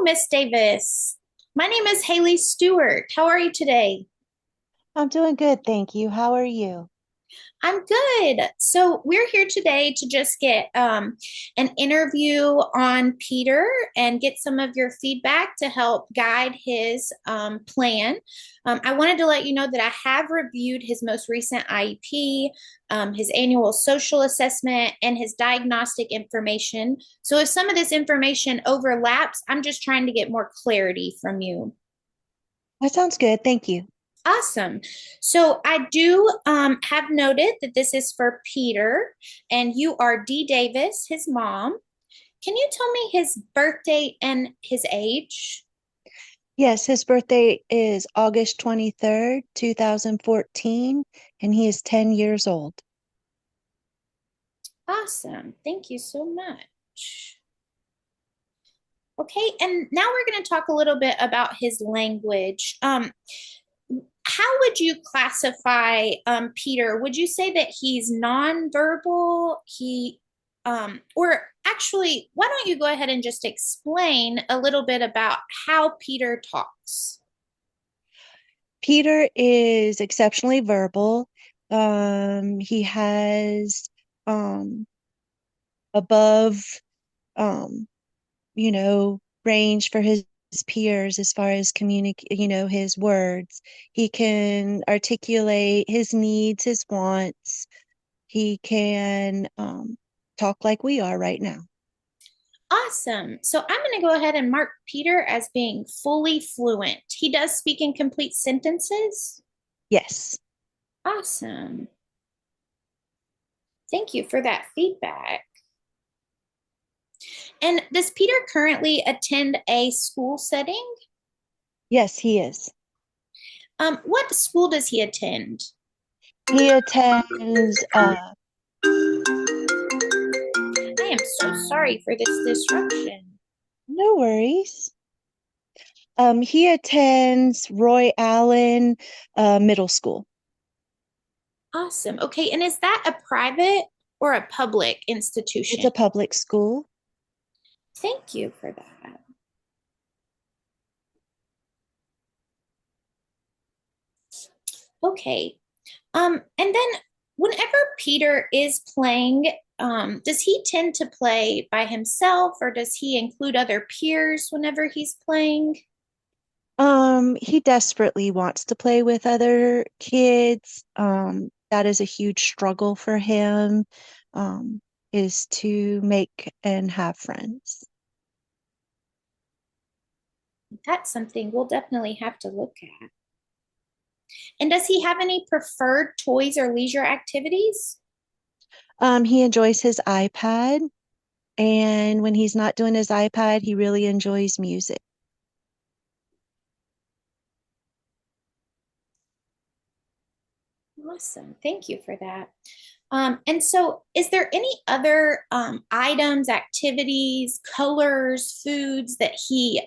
Miss Davis. My name is Haley Stewart. How are you today? I'm doing good, thank you. How are you? I'm good. So, we're here today to just get an interview on Peter and get some of your feedback to help guide his plan. I wanted to let you know that I have reviewed his most recent IEP, his annual social assessment, and his diagnostic information. So, if some of this information overlaps, I'm just trying to get more clarity from you. That sounds good, thank you. Awesome. So I do have noted that this is for Peter, and you are Dee Davis, his mom. Can you tell me his birth date and his age? Yes, his birthday is August 23rd, 2014, and he is 10 years old. Awesome. Thank you so much. Okay, and now we're going to talk a little bit about his language. How would you classify Peter? Would you say that he's nonverbal? Or actually, why don't you go ahead and just explain a little bit about how Peter talks? Peter is exceptionally verbal. He has um, above, um, range for his peers as far as his words. He can articulate his needs, his wants. He can talk like we are right now. Awesome. So I'm going to go ahead and mark Peter as being fully fluent. He does speak in complete sentences. Yes. Awesome. Thank you for that feedback. And does Peter currently attend a school setting? Yes, he is. What school does he attend? He attends, I am so sorry for this disruption. no worries. He attends Roy Allen Middle School. Awesome. Okay. And is that a private or a public It's institution? a public school. Thank you for that. Okay. And then whenever Peter is playing, does he tend to play by himself or does he include other peers whenever he's playing? He desperately wants to play with other kids. That is a huge struggle for him, um, is to make and have friends. That's something we'll definitely have to look at. And does he have any preferred toys or leisure activities? He enjoys his iPad, and when he's not doing his iPad, he really enjoys music. Awesome. Thank you for that. And so, is there any other items, activities, colors, foods that he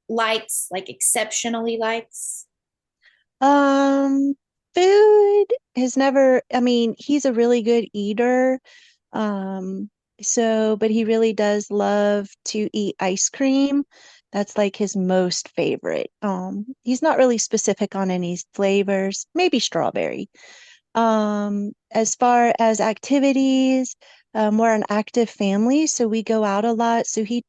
likes, like exceptionally likes? Um, Food has never, I mean, he's a really good eater. Um, but he really does love to eat ice cream. That's like his most favorite. He's not really specific on any flavors, maybe strawberry. As far as activities, we're an active family, so we go out a lot. So he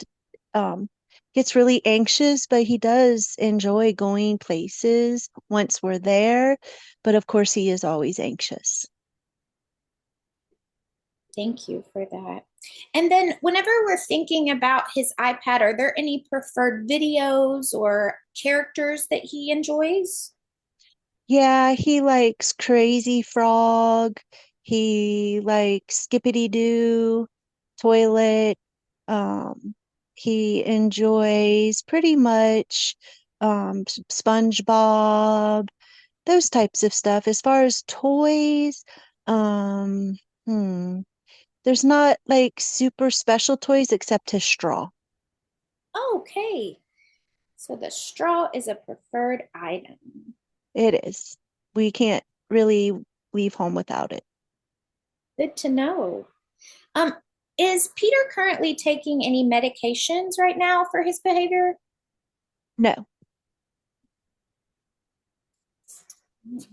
um, gets really anxious, but he does enjoy going places once we're there. But of course, he is always anxious. Thank you for that. And then, whenever we're thinking about his iPad, are there any preferred videos or characters that he enjoys? Yeah, he likes Crazy Frog. He likes Skippity Doo, Toilet. Um, he enjoys pretty much SpongeBob, those types of stuff. As far as toys, um, hmm, there's not like super special toys except his straw. Okay, so the straw is a preferred item. It is. We can't really leave home without it. Good to know. Um, is Peter currently taking any medications right now for his behavior? No.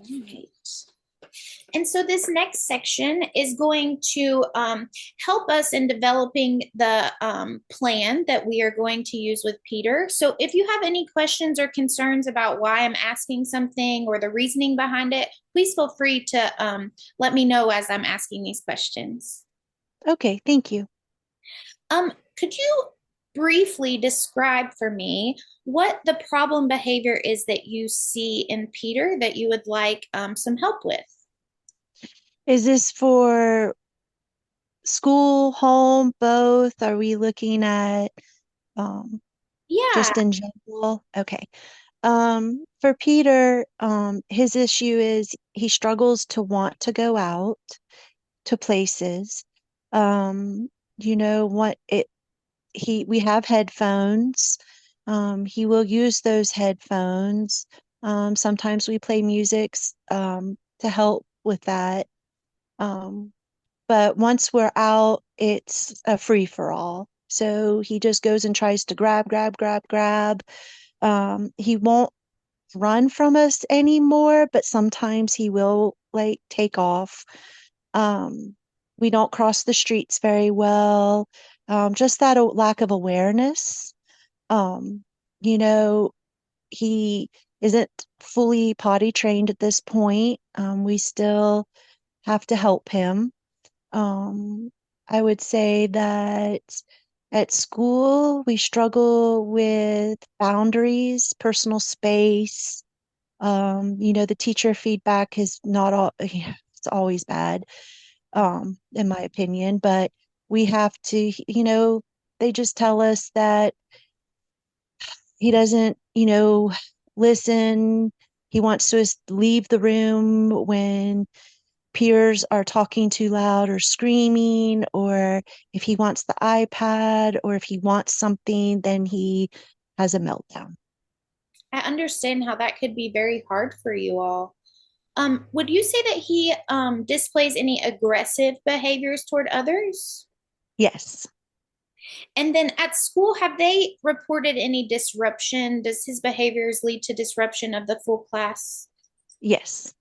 Right. And so this next section is going to help us in developing the plan that we are going to use with Peter. So if you have any questions or concerns about why I'm asking something or the reasoning behind it, please feel free to let me know as I'm asking these questions. Okay, thank you. Could you briefly describe for me what the problem behavior is that you see in Peter that you would like some help with? Is this for school, home, both? Are we looking at um, Yeah. just in general? Okay. For Peter, his issue is he struggles to want to go out to places. Um, what it we have headphones. He will use those headphones. Sometimes we play music to help with that. Um, but once we're out, it's a free for all. So he just goes and tries to grab, grab, grab, grab. He won't run from us anymore, but sometimes he will like take off. Um, we don't cross the streets very well. Just that lack of awareness. Um, you know, he isn't fully potty trained at this point. We still have to help him. Um, I would say that at school, we struggle with boundaries, personal space. The teacher feedback is not all, it's always bad, in my opinion, but we have to, they just tell us that he doesn't, listen. He wants to leave the room when peers are talking too loud or screaming, or if he wants the iPad or if he wants something, then he has a meltdown. I understand how that could be very hard for you all. Would you say that he displays any aggressive behaviors toward others? Yes, And then at school, have they reported any disruption? Does his behaviors lead to disruption of the full class? yes,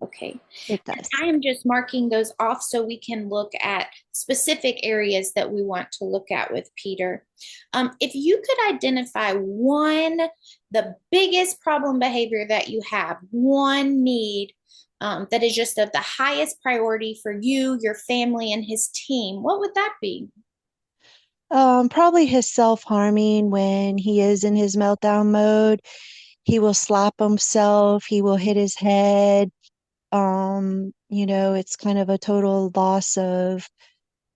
Okay. it And does. I am just marking those off so we can look at specific areas that we want to look at with Peter. If you could identify one, the biggest problem behavior that you have, one need that is just of the highest priority for you, your family, and his team, what would that be? Probably his self-harming when he is in his meltdown mode. He will slap himself, he will hit his head. It's kind of a total loss of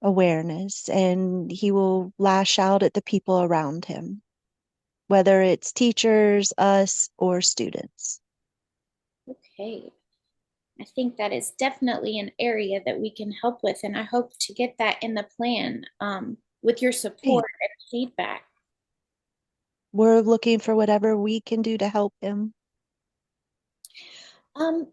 awareness, and he will lash out at the people around him, whether it's teachers, us, or students. Okay. I think that is definitely an area that we can help with, and I hope to get that in the plan with your Hey, support and feedback. we're looking for whatever we can do to help him. Um,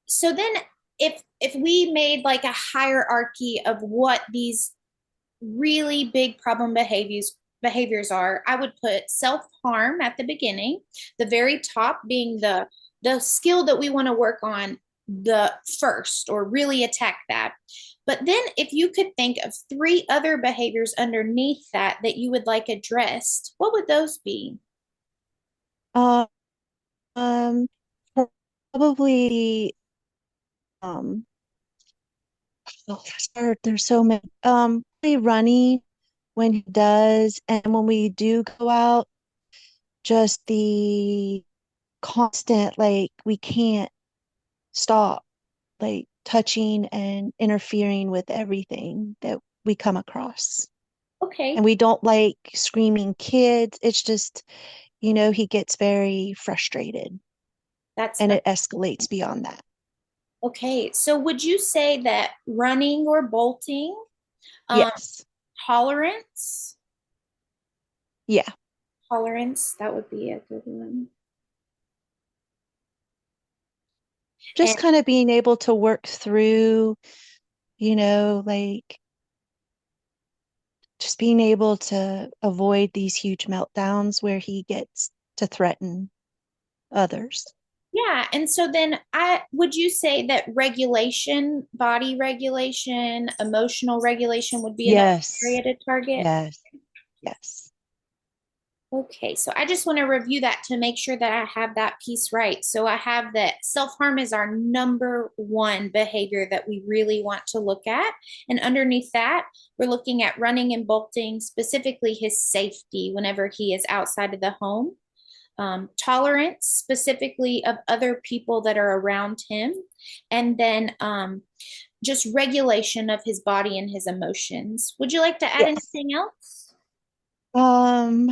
so then, if we made like a hierarchy of what these really big problem behaviors are, I would put self harm at the beginning, the very top being the skill that we want to work on the first or really attack that. But then if you could think of three other behaviors underneath that that you would like addressed, what would those be? Um, um, Probably, um, oh, there's so many. Probably running when he does, and when we do go out, just the constant, like, we can't stop, like, touching and interfering with everything that we come across. And Okay, we don't like screaming kids. It's just, he gets very frustrated that's and un- it escalates beyond that. okay. So would you say that running or bolting, um, Yes. tolerance, Yeah. tolerance, that would be a good one. Just And kind of being able to work through, like just being able to avoid these huge meltdowns where he gets to threaten others. Yeah, and so then I would you say that regulation, body regulation, emotional regulation would be another Yes, area to target? yes, yes. Okay, so I just want to review that to make sure that I have that piece right. So I have that self-harm is our number one behavior that we really want to look at. And underneath that, we're looking at running and bolting, specifically his safety whenever he is outside of the home. Tolerance, specifically of other people that are around him, and then just regulation of his body and his emotions. Would you like to add Yes. anything else? Um,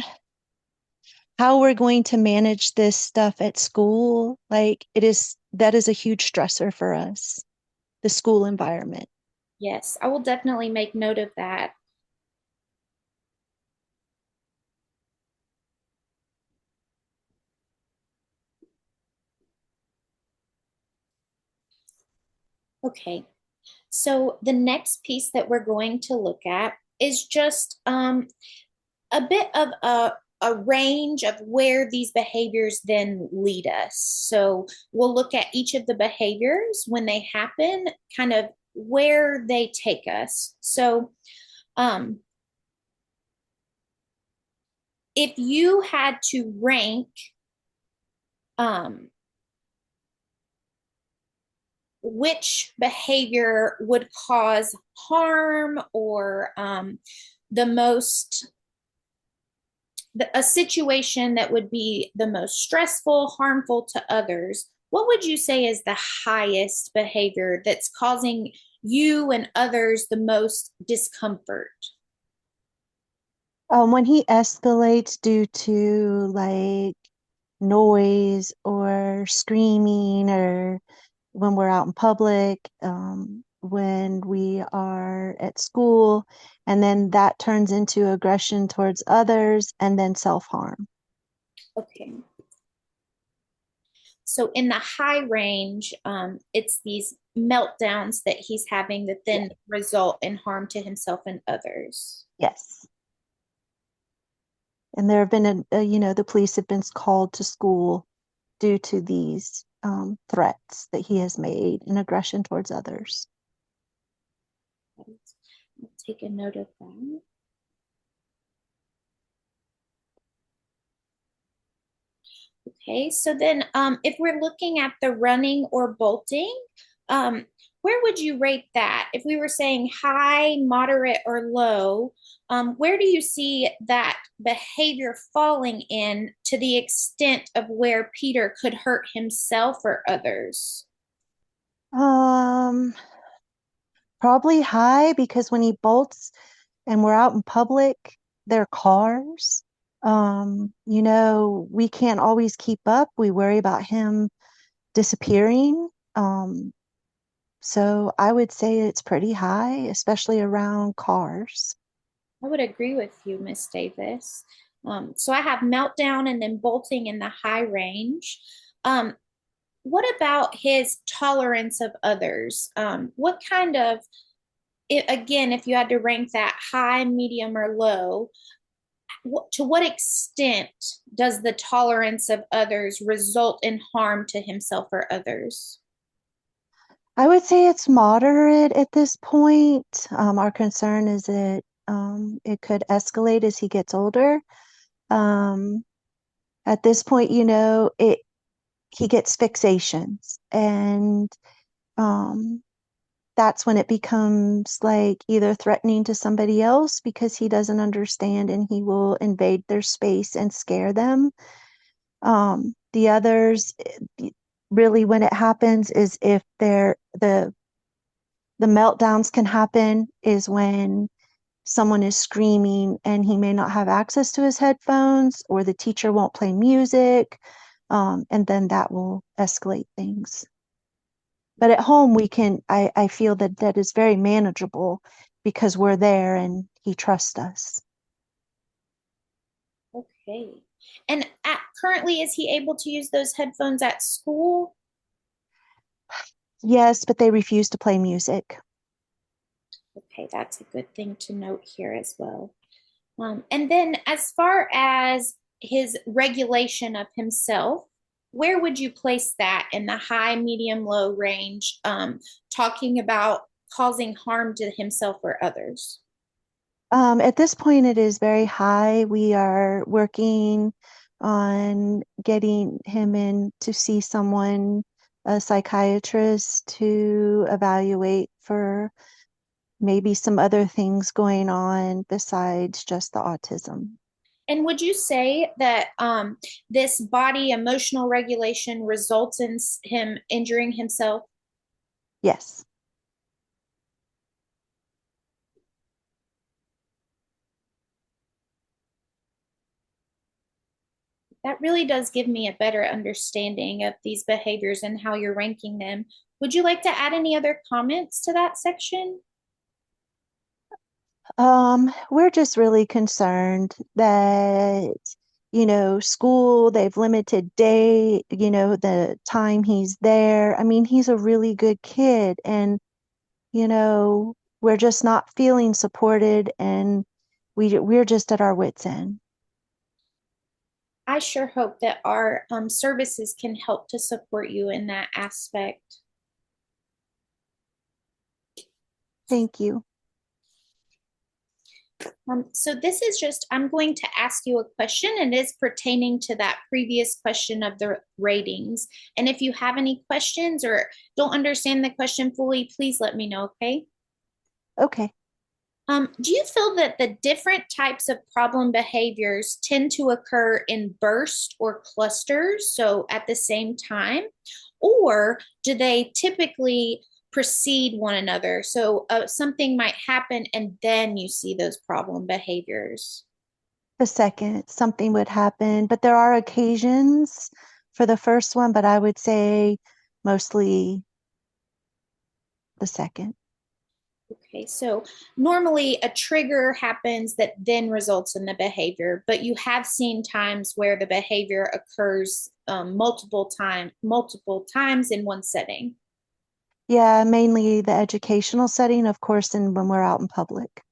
how we're going to manage this stuff at school, like that is a huge stressor for us, the school environment. Yes, I will definitely make note of that. Okay, so the next piece that we're going to look at is just a bit of a range of where these behaviors then lead us. So we'll look at each of the behaviors when they happen, kind of where they take us. So um, if you had to rank um, which behavior would cause harm or the most a situation that would be the most stressful, harmful to others, what would you say is the highest behavior that's causing you and others the most discomfort? When he escalates due to like noise or screaming, or when we're out in public, when we are at school, and then that turns into aggression towards others and then self-harm. Okay. So in the high range, it's these meltdowns that he's having that Yeah. then result in harm to himself and others. Yes. And there have been, the police have been called to school due to these threats that he has made and aggression towards others. I'll take a note of that. Okay, so then if we're looking at the running or bolting, um, where would you rate that? If we were saying high, moderate, or low, where do you see that behavior falling in to the extent of where Peter could hurt himself or others? Um, Probably high, because when he bolts and we're out in public, there are cars. We can't always keep up. We worry about him disappearing. So I would say it's pretty high, especially around cars. I would agree with you, Miss Davis. So I have meltdown and then bolting in the high range. Um, what about his tolerance of others? What kind of, again, if you had to rank that high, medium, or low, to what extent does the tolerance of others result in harm to himself or others? I would say it's moderate at this point. Our concern is that it could escalate as he gets older. Um, at this point, he gets fixations, and um, that's when it becomes like either threatening to somebody else because he doesn't understand, and he will invade their space and scare them. The others, really, when it happens is if the meltdowns can happen is when someone is screaming and he may not have access to his headphones, or the teacher won't play music, and then that will escalate things. But at home, I feel that that is very manageable because we're there and he trusts us. Okay. And currently, is he able to use those headphones at school? Yes, but they refuse to play music. Okay, that's a good thing to note here as well. And then, as far as his regulation of himself, where would you place that in the high, medium, low range, talking about causing harm to himself or others? At this point, it is very high. We are working on getting him in to see someone, a psychiatrist, to evaluate for maybe some other things going on besides just the autism. And would you say that this body emotional regulation results in him injuring himself? Yes. That really does give me a better understanding of these behaviors and how you're ranking them. Would you like to add any other comments to that section? We're just really concerned that, school, they've limited day, the time he's there. I mean, he's a really good kid, and, we're just not feeling supported, and we're just at our wits' end. I sure hope that our services can help to support you in that aspect. Thank you. So this is just, I'm going to ask you a question and it is pertaining to that previous question of the ratings. And if you have any questions or don't understand the question fully, please let me know, okay? Okay. Do you feel that the different types of problem behaviors tend to occur in bursts or clusters, so at the same time, or do they typically precede one another? So something might happen and then you see those problem behaviors. The second something would happen, but there are occasions for the first one, but I would say mostly the second. Okay, so normally a trigger happens that then results in the behavior, but you have seen times where the behavior occurs multiple times in one setting. Yeah, mainly the educational setting, of course, and when we're out in public.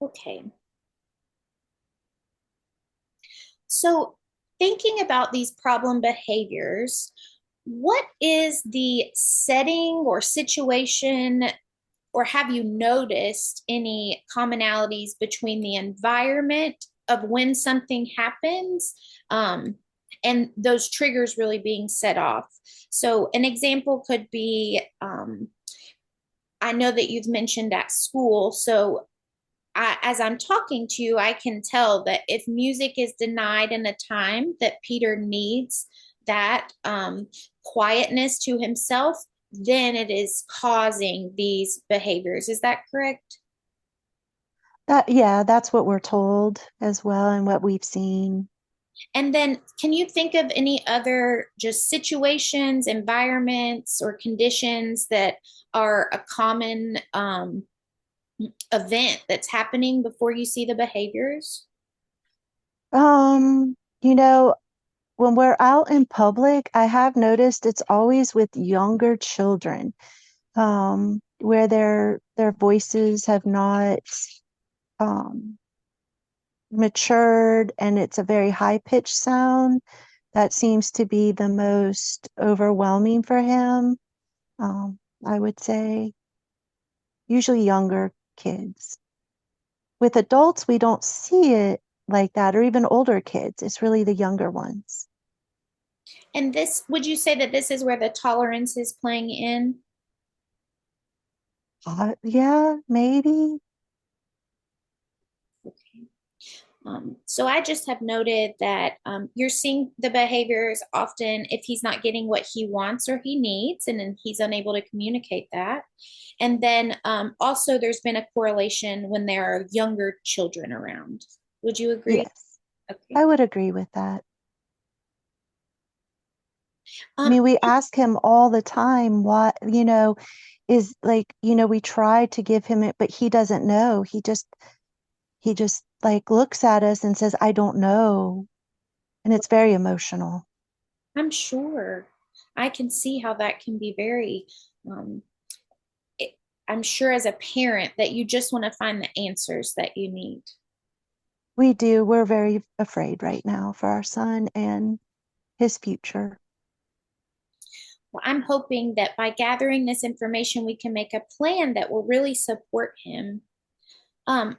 Okay, so thinking about these problem behaviors, what is the setting or situation, or have you noticed any commonalities between the environment of when something happens and those triggers really being set off? So, an example could be I know that you've mentioned at school. So, as I'm talking to you, I can tell that if music is denied in a time that Peter needs that quietness to himself, then it is causing these behaviors. Is that correct? Yeah, that's what we're told as well and what we've seen. And then, can you think of any other just situations, environments, or conditions that are a common event that's happening before you see the behaviors? Um, you know, when we're out in public, I have noticed it's always with younger children, where their voices have not um matured and it's a very high pitched sound. That seems to be the most overwhelming for him. I would say usually younger kids. With adults, we don't see it like that, or even older kids. It's really the younger ones. And this, would you say that this is where the tolerance is playing in? Yeah, maybe. Okay. So I just have noted that you're seeing the behaviors often if he's not getting what he wants or he needs, and then he's unable to communicate that. And then also, there's been a correlation when there are younger children around. Would you agree? Yes, Okay. I would agree with that. I Um, mean, we ask him all the time what, is like, we try to give him it, but he doesn't know. He just like looks at us and says, I don't know. And it's very emotional. I'm sure. I can see how that can be very, um, it, I'm sure as a parent that you just want to find the answers that you need. We do. We're very afraid right now for our son and his future. Well, I'm hoping that by gathering this information, we can make a plan that will really support him. Um,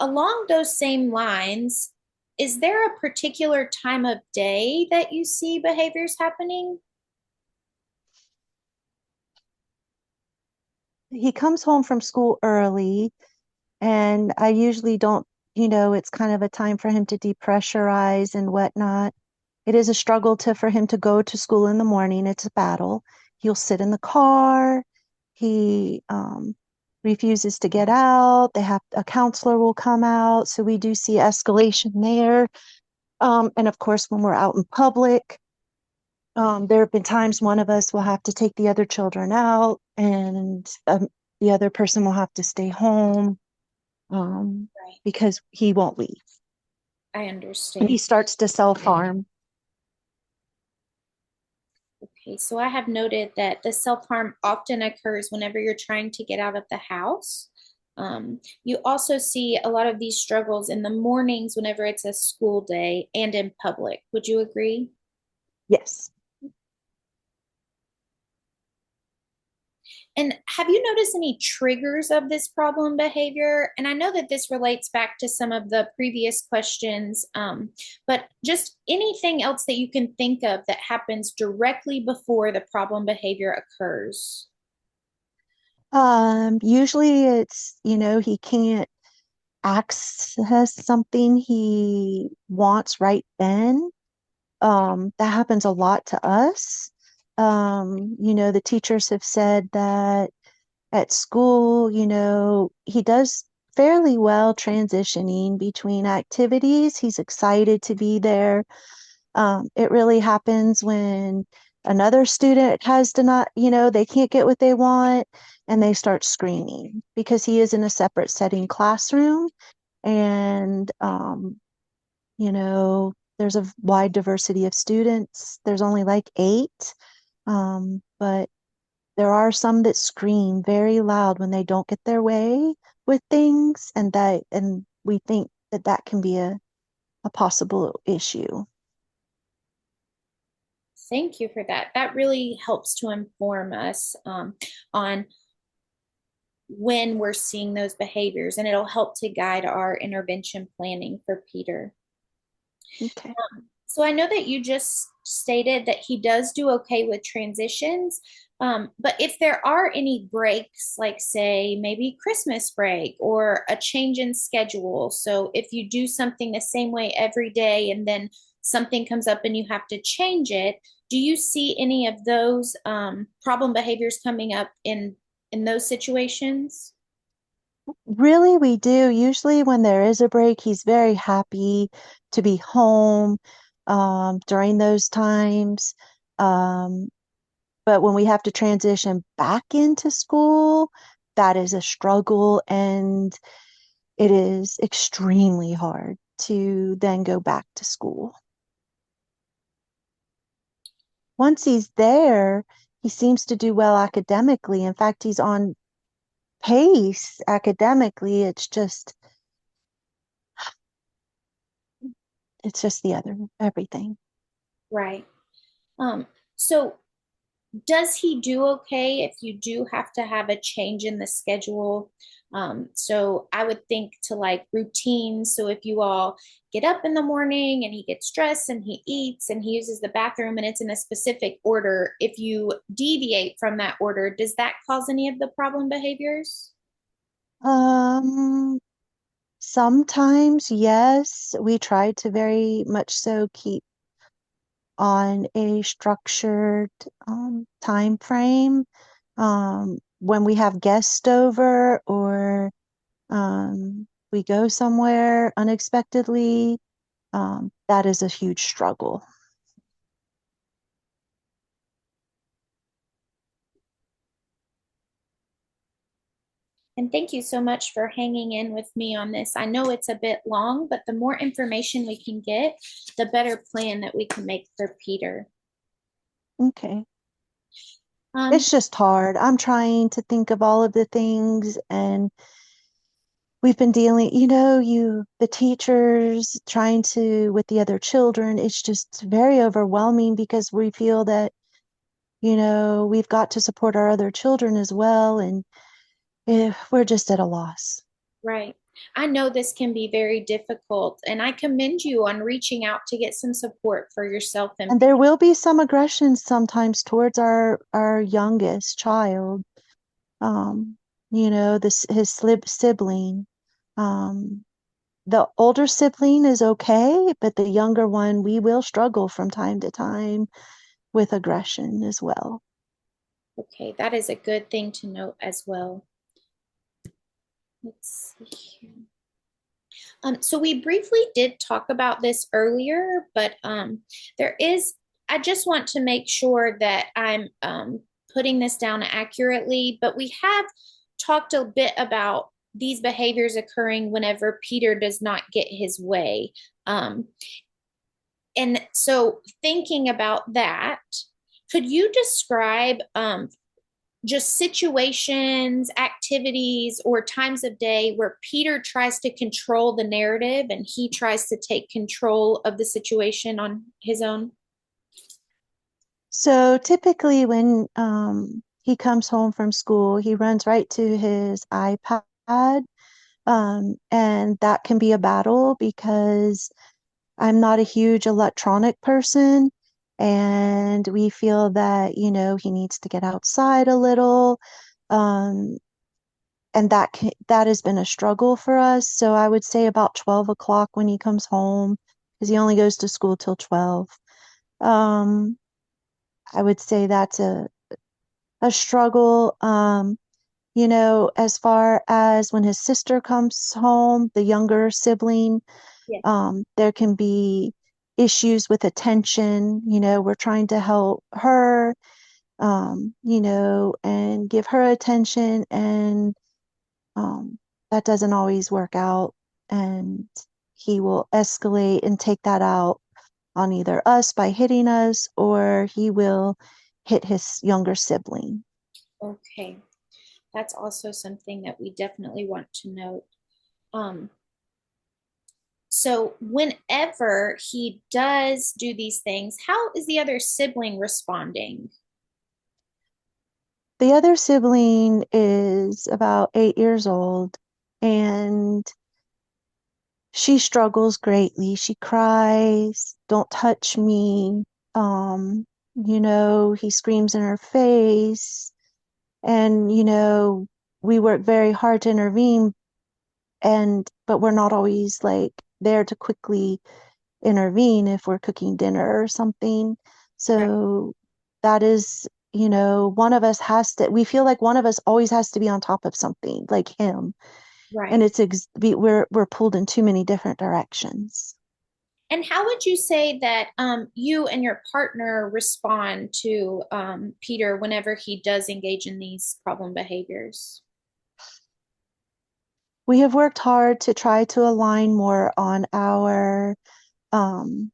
Along those same lines, is there a particular time of day that you see behaviors happening? He comes home from school early, and I usually don't, it's kind of a time for him to depressurize and whatnot. It is a struggle for him to go to school in the morning. It's a battle. He'll sit in the car. He refuses to get out. A counselor will come out. So we do see escalation there. And of course, when we're out in public, there have been times one of us will have to take the other children out, and the other person will have to stay home Right. because he won't leave. I And he understand. starts to self-harm. Okay, so I have noted that the self-harm often occurs whenever you're trying to get out of the house. You also see a lot of these struggles in the mornings whenever it's a school day and in public. Would you agree? Yes. And have you noticed any triggers of this problem behavior? And I know that this relates back to some of the previous questions, but just anything else that you can think of that happens directly before the problem behavior occurs. Usually it's, he can't access something he wants right then. That happens a lot to us. The teachers have said that at school, he does fairly well transitioning between activities. He's excited to be there. It really happens when another student has to not, they can't get what they want and they start screaming because he is in a separate setting classroom. And, there's a wide diversity of students. There's only like eight, but there are some that scream very loud when they don't get their way with things, and we think that that can be a possible issue. Thank you for that. That really helps to inform us on when we're seeing those behaviors, and it'll help to guide our intervention planning for Peter. Okay. So I know that you just stated that he does do okay with transitions. But if there are any breaks, like say maybe Christmas break or a change in schedule, so if you do something the same way every day and then something comes up and you have to change it, do you see any of those problem behaviors coming up in those situations? Really, we do. Usually, when there is a break, he's very happy to be home during those times. Um, but when we have to transition back into school, that is a struggle, and it is extremely hard to then go back to school. Once he's there, he seems to do well academically. In fact, he's on pace academically. It's just the other everything. Right. Um, so does he do okay if you do have to have a change in the schedule? So I would think to like routines. So if you all get up in the morning and he gets dressed and he eats and he uses the bathroom and it's in a specific order, if you deviate from that order, does that cause any of the problem behaviors? Um, Sometimes, yes, we try to very much so keep on a structured time frame. When we have guests over or we go somewhere unexpectedly, that is a huge struggle. And thank you so much for hanging in with me on this. I know it's a bit long, but the more information we can get, the better plan that we can make for Peter. Okay. Um, It's just hard. I'm trying to think of all of the things, and we've been dealing, the teachers trying to with the other children. It's just very overwhelming because we feel that, we've got to support our other children as well. And we're just at a loss. right. I know this can be very difficult, and I commend you on reaching out to get some support for yourself and And there will be some aggression sometimes towards our youngest child. Um, his sibling. Um, the older sibling is okay, but the younger one, we will struggle from time to time with aggression as well. okay, that is a good thing to note as well. Let's see here. So we briefly did talk about this earlier, but there is, I just want to make sure that I'm putting this down accurately, but we have talked a bit about these behaviors occurring whenever Peter does not get his way. Um, and so thinking about that, could you describe just situations, activities, or times of day where Peter tries to control the narrative and he tries to take control of the situation on his own? So typically when he comes home from school, he runs right to his iPad. And that can be a battle because I'm not a huge electronic person. And we feel that, he needs to get outside a little. Um, and that has been a struggle for us. So I would say about 12 o'clock when he comes home, because he only goes to school till 12. Um, I would say that's a struggle. As far as when his sister comes home, the younger sibling, Yeah. there can be issues with attention. We're trying to help her, and give her attention, and that doesn't always work out. And he will escalate and take that out on either us by hitting us, or he will hit his younger sibling. Okay. That's also something that we definitely want to note. Um, so whenever he does do these things, how is the other sibling responding? The other sibling is about 8 years old, and she struggles greatly. She cries, "Don't touch me." He screams in her face. And, we work very hard to intervene, but we're not always like there to quickly intervene if we're cooking dinner or something. Right. So that is, one of us has to, we feel like one of us always has to be on top of something like him. And Right. we're pulled in too many different directions. And how would you say that you and your partner respond to Peter whenever he does engage in these problem behaviors? We have worked hard to try to align more on our um,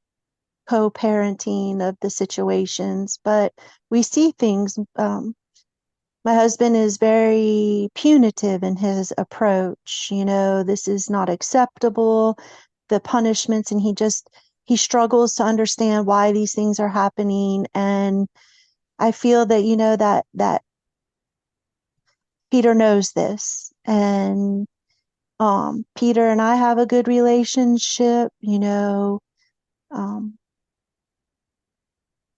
co-parenting of the situations, but we see things. My husband is very punitive in his approach. This is not acceptable, the punishments, and he struggles to understand why these things are happening. And I feel that, that Peter knows this. And Peter and I have a good relationship, um,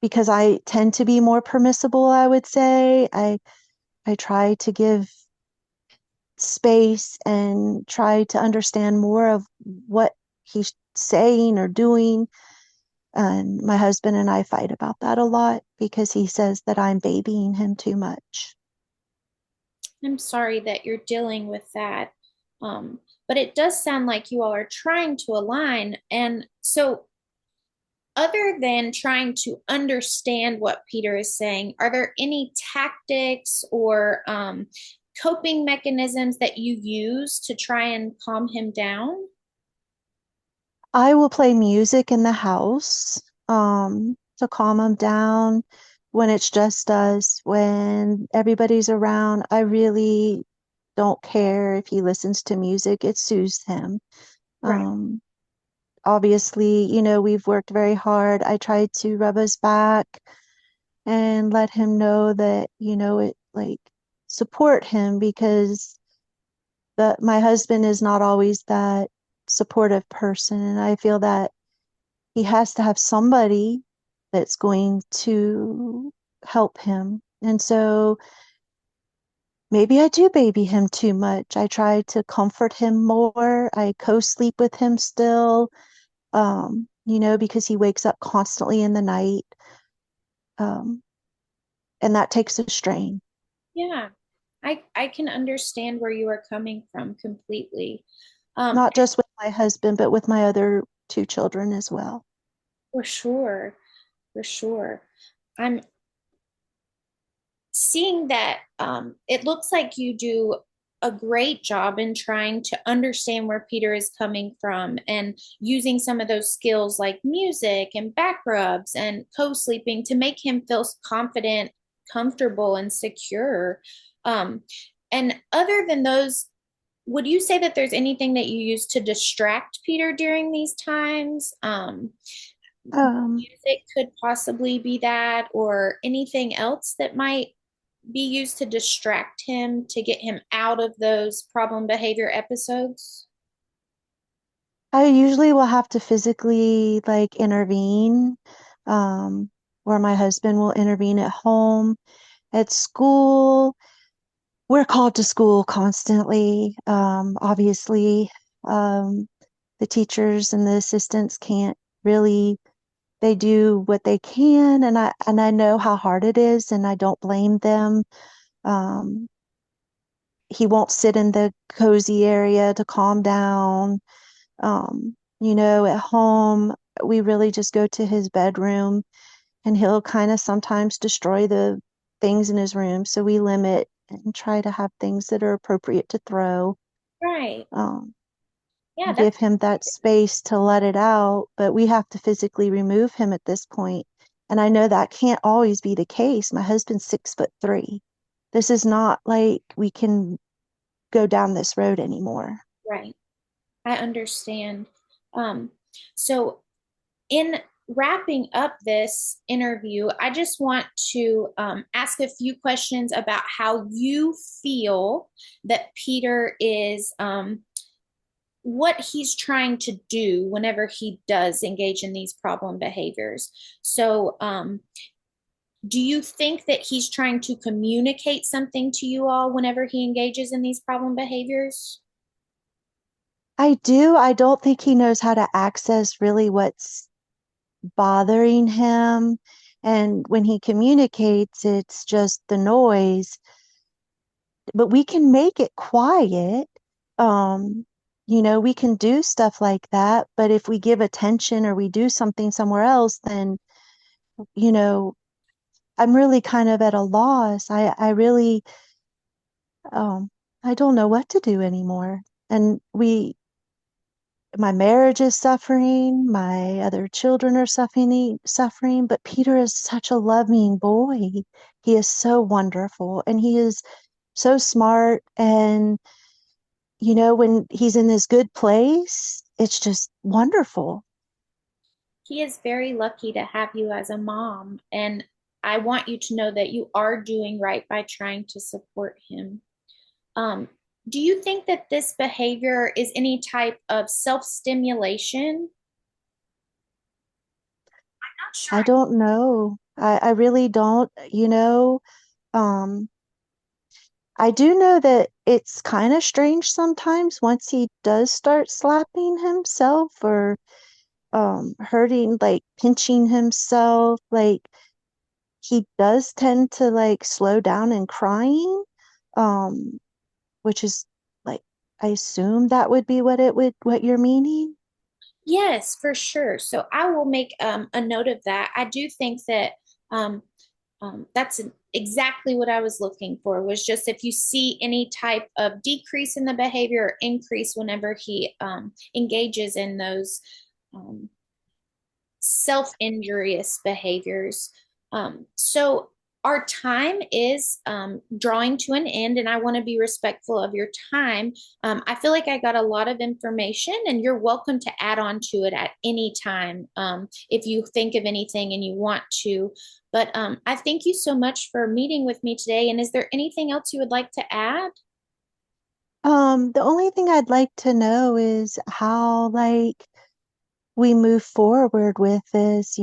because I tend to be more permissible, I would say. I try to give space and try to understand more of what he's saying or doing. And my husband and I fight about that a lot because he says that I'm babying him too much. I'm sorry that you're dealing with that. But it does sound like you all are trying to align. And so, other than trying to understand what Peter is saying, are there any tactics or coping mechanisms that you use to try and calm him down? I will play music in the house to calm him down. when it's just us, when everybody's around, I really don't care if he listens to music. It soothes him. Right. Um, Obviously, we've worked very hard. I tried to rub us back and let him know that, it like support him because my husband is not always that supportive person. And I feel that he has to have somebody that's going to help him. And so maybe I do baby him too much. I try to comfort him more. I co-sleep with him still, because he wakes up constantly in the night. Um, and that takes a strain, Yeah. I can understand where you are coming from completely. Um, not just with my husband, but with my other two children as well. for sure. For sure. I'm seeing that it looks like you do a great job in trying to understand where Peter is coming from and using some of those skills like music and back rubs and co-sleeping to make him feel confident, comfortable, and secure. Um, and other than those, would you say that there's anything that you use to distract Peter during these times? Um, Music could possibly be that, or anything else that might be used to distract him to get him out of those problem behavior episodes? I usually will have to physically like intervene, or my husband will intervene at home. At school, we're called to school constantly. Obviously, um, the teachers and the assistants can't really, they do what they can, and I know how hard it is, and I don't blame them. Um, he won't sit in the cozy area to calm down. At home, we really just go to his bedroom and he'll kind of sometimes destroy the things in his room. So we limit and try to have things that are appropriate to throw. Right. Um, Yeah, that's Give him that space to let it out, but we have to physically remove him at this point. And I know that can't always be the case. My husband's 6'3". This is not like we can go down this road anymore. right. I understand. Um, so in wrapping up this interview, I just want to ask a few questions about how you feel that Peter is, what he's trying to do whenever he does engage in these problem behaviors. So, do you think that he's trying to communicate something to you all whenever he engages in these problem behaviors? I do. I don't think he knows how to access really what's bothering him. And when he communicates, it's just the noise. But we can make it quiet. Um, we can do stuff like that. But if we give attention or we do something somewhere else, then, you know, I'm really kind of at a loss. I really, um, I don't know what to do anymore. And my marriage is suffering, my other children are suffering, but Peter is such a loving boy. He is so wonderful and he is so smart. And, when he's in this good place, it's just wonderful. He is very lucky to have you as a mom, and I want you to know that you are doing right by trying to support him. Um, do you think that this behavior is any type of self-stimulation? Not I sure. don't know. I really don't, um, I do know that it's kind of strange sometimes once he does start slapping himself or hurting, like pinching himself, like he does tend to like slow down and crying, um which is like, I assume that would be what you're meaning. Yes, for sure. So I will make a note of that. I do think that um, that's exactly what I was looking for, was just if you see any type of decrease in the behavior or increase whenever he engages in those um, self-injurious behaviors. So our time is drawing to an end, and I want to be respectful of your time. I feel like I got a lot of information, and you're welcome to add on to it at any time if you think of anything and you want to. But I thank you so much for meeting with me today. And is there anything else you would like to add? The only thing I'd like to know is how, like, we move forward with this.